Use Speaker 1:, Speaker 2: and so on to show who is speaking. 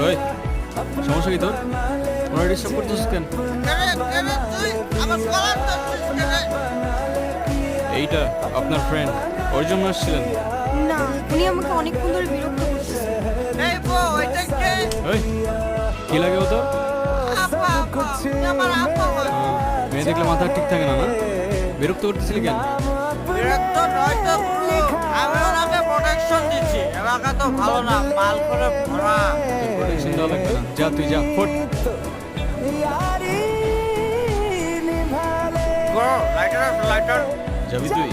Speaker 1: ওই সমস্যা কি তোর? ওরা ডিস্টার্ব করছিস কেন? এইটা আপনার ফ্রেন্ড, ওর জন্য আসছিলেন?
Speaker 2: না, উনি আমাকে অনেকক্ষণ ধরে বিরক্ত করতেছে।
Speaker 1: ওই কি লাগে ও তোর? মেয়ে দেখলে মাথা ঠিক থাকে না, না? বিরক্ত করতেছিলি কেন?
Speaker 3: ভালো না মাল করে ভরা
Speaker 1: প্রোটেকশন দেওয়া লাগবে না, যা তুই যা ফোট।
Speaker 3: লাইটার
Speaker 1: যাবি তুই?